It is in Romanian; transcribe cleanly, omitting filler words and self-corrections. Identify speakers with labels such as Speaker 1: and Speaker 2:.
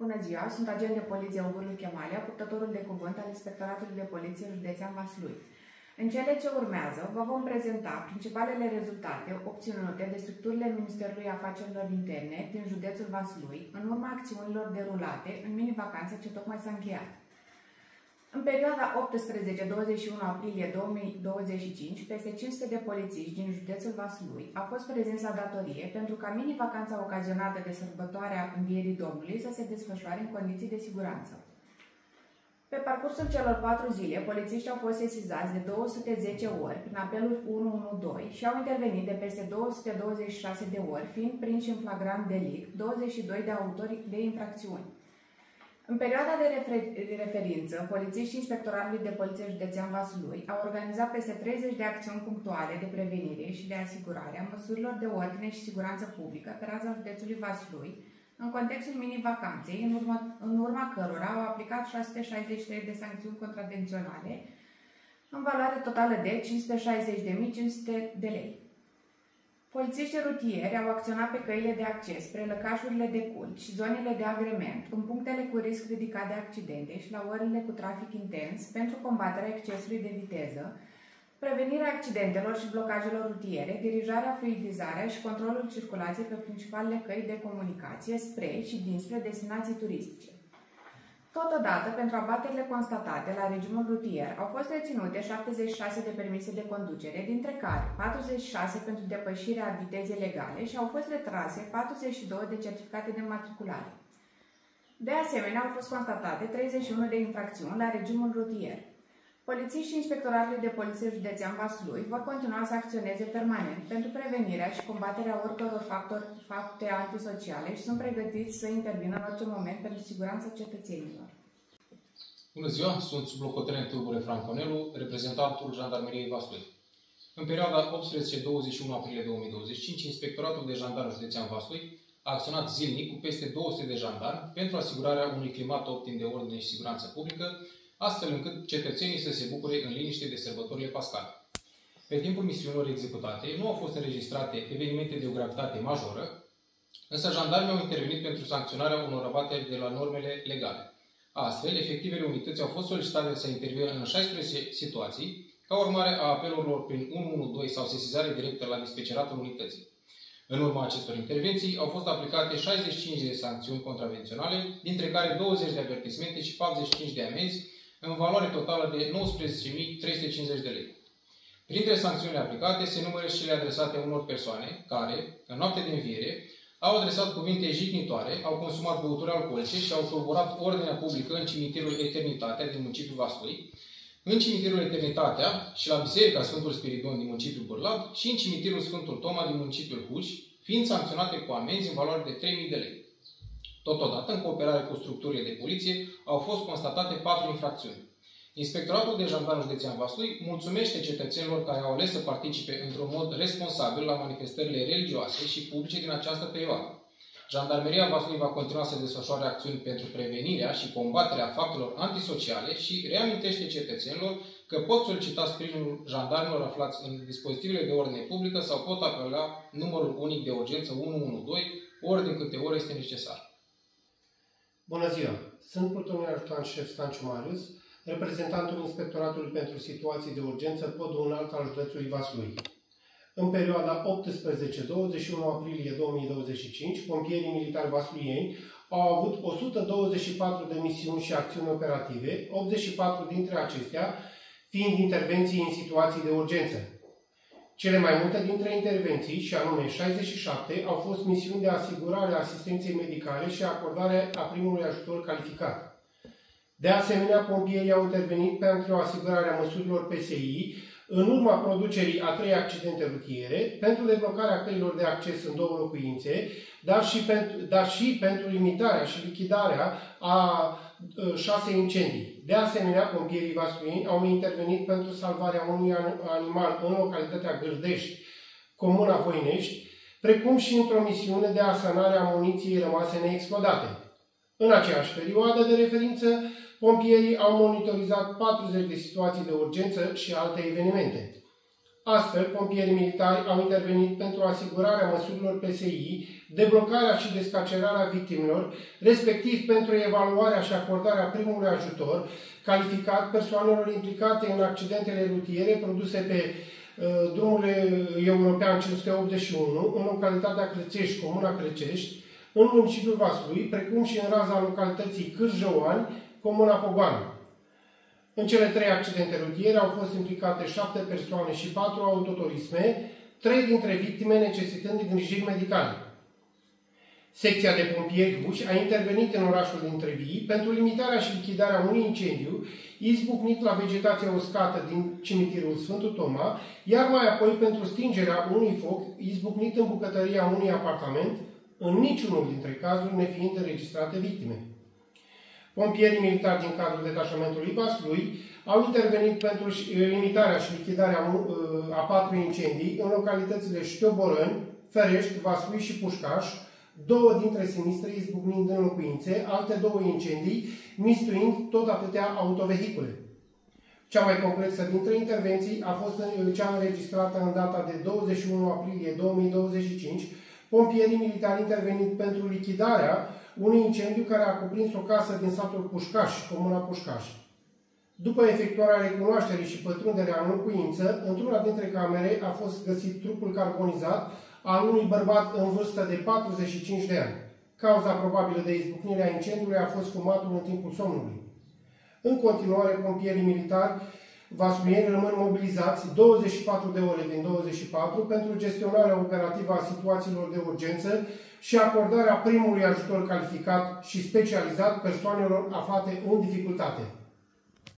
Speaker 1: Bună ziua, sunt agent de poliție Ogurlu Chemalia, purtătorul de cuvânt al Inspectoratului de Poliție Județean Vaslui. În cele ce urmează, vă vom prezenta principalele rezultate obținute de structurile Ministerului Afacerilor Interne din județul Vaslui, în urma acțiunilor derulate în mini-vacanță ce tocmai s-a încheiat. În perioada 18-21 aprilie 2025, peste 500 de polițiști din județul Vaslui au fost prezenți la datorie pentru ca mini-vacanța ocazionată de sărbătoarea Învierii Domnului să se desfășoare în condiții de siguranță. Pe parcursul celor 4 zile, polițiștii au fost sesizați de 210 ori prin apelul 112 și au intervenit de peste 226 de ori, fiind prinși în flagrant delict 22 de autori de infracțiuni. În perioada de referință, polițiștii Inspectoratului de Poliție Județean Vaslui au organizat peste 30 de acțiuni punctuale de prevenire și de asigurare a măsurilor de ordine și siguranță publică pe raza județului Vaslui, în contextul mini-vacanței, în urma cărora au aplicat 663 de sancțiuni contravenționale, în valoare totală de 560.500 de lei. Polițiștii rutieri au acționat pe căile de acces spre lăcașurile de cult și zonele de agrement, în punctele cu risc ridicat de accidente și la orele cu trafic intens pentru combaterea excesului de viteză, prevenirea accidentelor și blocajelor rutiere, dirijarea, fluidizarea și controlul circulației pe principalele căi de comunicație spre și dinspre destinații turistice. Totodată, pentru abaterile constatate la regimul rutier, au fost reținute 76 de permise de conducere, dintre care 46 pentru depășirea vitezei legale și au fost retrase 42 de certificate de matriculare. De asemenea, au fost constatate 31 de infracțiuni la regimul rutier. Polițiștii Inspectoratului de Poliție Județean Vaslui vor continua să acționeze permanent pentru prevenirea și combaterea oricăror fapte antisociale și sunt pregătiți să intervină în orice moment pentru siguranța cetățenilor.
Speaker 2: Bună ziua, sunt sublocotenent Tulbure Franconelu, reprezentantul Jandarmeriei Vaslui. În perioada 18-21 aprilie 2025, Inspectoratul de Jandarmi Județean Vaslui a acționat zilnic cu peste 200 de jandarmi pentru asigurarea unui climat optim de ordine și siguranță publică, astfel încât cetățenii să se bucure în liniște de sărbătorile pascale. Pe timpul misiunilor executate nu au fost înregistrate evenimente de o gravitate majoră, însă jandarmii au intervenit pentru sancționarea unor abateri de la normele legale. Astfel, efectivele unității au fost solicitate să intervină în 16 situații, ca urmare a apelurilor prin 112 sau sesizare directă la dispeceratul unității. În urma acestor intervenții au fost aplicate 65 de sancțiuni contravenționale, dintre care 20 de avertismente și 45 de amenzi, în valoare totală de 19.350 de lei. Printre sancțiunile aplicate se numără și cele adresate unor persoane care, în noapte de înviere, au adresat cuvinte jignitoare, au consumat băuturi alcoolice și au tulburat ordinea publică în cimitirul Eternitatea din municipiul Vaslui, în cimitirul Eternitatea și la Biserica Sfântul Spiridon din municipiul Bârlad și în cimitirul Sfântul Toma din municipiul Huș, fiind sancționate cu amenzi în valoare de 3.000 de lei. Totodată, în cooperare cu structurile de poliție, au fost constatate 4 infracțiuni. Inspectoratul de Jandarmi Județean Vaslui mulțumește cetățenilor care au ales să participe într-un mod responsabil la manifestările religioase și publice din această perioadă. Jandarmeria Vaslui va continua să desfășoare acțiuni pentru prevenirea și combaterea faptelor antisociale și reamintește cetățenilor că pot solicita sprijinul jandarmilor aflați în dispozitivele de ordine publică sau pot apela numărul unic de urgență 112 ori de câte ori este necesar.
Speaker 3: Bună ziua! Sunt purtătorul ajutant șef Stanciu Marius, reprezentantul Inspectoratului pentru Situații de Urgență Podul Înalt al județului Vaslui. În perioada 18-21 aprilie 2025, pompierii militari vasluieni au avut 124 de misiuni și acțiuni operative, 84 dintre acestea fiind intervenții în situații de urgență. Cele mai multe dintre intervenții, și anume 67, au fost misiuni de asigurare a asistenței medicale și acordare a primului ajutor calificat. De asemenea, pompierii au intervenit pentru asigurarea măsurilor PSI în urma producerii a 3 accidente rutiere, pentru deblocarea căilor de acces în 2 locuințe, dar și pentru limitarea și lichidarea a 6 incendii. De asemenea, pompierii vasluieni au intervenit pentru salvarea unui animal în localitatea Gârdești, comuna Voinești, precum și într-o misiune de asanare a muniției rămase neexplodate. În aceeași perioadă de referință, pompierii au monitorizat 40 de situații de urgență și alte evenimente. Astfel, pompierii militari au intervenit pentru asigurarea măsurilor PSI, deblocarea și descarcerarea victimelor, respectiv pentru evaluarea și acordarea primului ajutor calificat persoanelor implicate în accidentele rutiere produse pe drumul european 581, în localitatea Crăcești, comuna Crăcești, în municipiul Vaslui, precum și în raza localității Cârjăoani, comuna Pogoană. În cele 3 accidente rutiere au fost implicate 7 persoane și 4 autoturisme, 3 dintre victime necesitând îngrijiri medicale. Secția de pompieri ruși a intervenit în orașul Dintrevii pentru limitarea și lichidarea unui incendiu izbucnit la vegetația uscată din cimitirul Sfântul Toma, iar mai apoi pentru stingerea unui foc izbucnit în bucătăria unui apartament, în niciunul dintre cazuri nefiind înregistrate victime. Pompierii militari din cadrul detașamentului Vaslui au intervenit pentru limitarea și lichidarea a 4 incendii în localitățile Știoborăni, Ferești, Vaslui și Pușcaș, 2 dintre sinistre izbucnind în locuințe, alte 2 incendii mistuind tot atâtea autovehicule. Cea mai complexă dintre intervenții a fost cea înregistrată în data de 21 aprilie 2025, pompierii militari intervenit pentru lichidarea unui incendiu care a cuprins o casă din satul Pușcaș, comuna Pușcaș. După efectuarea recunoașterii și pătrunderea în locuință, într-una dintre camere a fost găsit trupul carbonizat al unui bărbat în vârstă de 45 de ani. Cauza probabilă de izbucnire a incendiului a fost fumatul în timpul somnului. În continuare, pompierii militari vasluieni rămân mobilizați 24 de ore din 24 pentru gestionarea operativă a situațiilor de urgență și acordarea primului ajutor calificat și specializat persoanelor aflate în dificultate.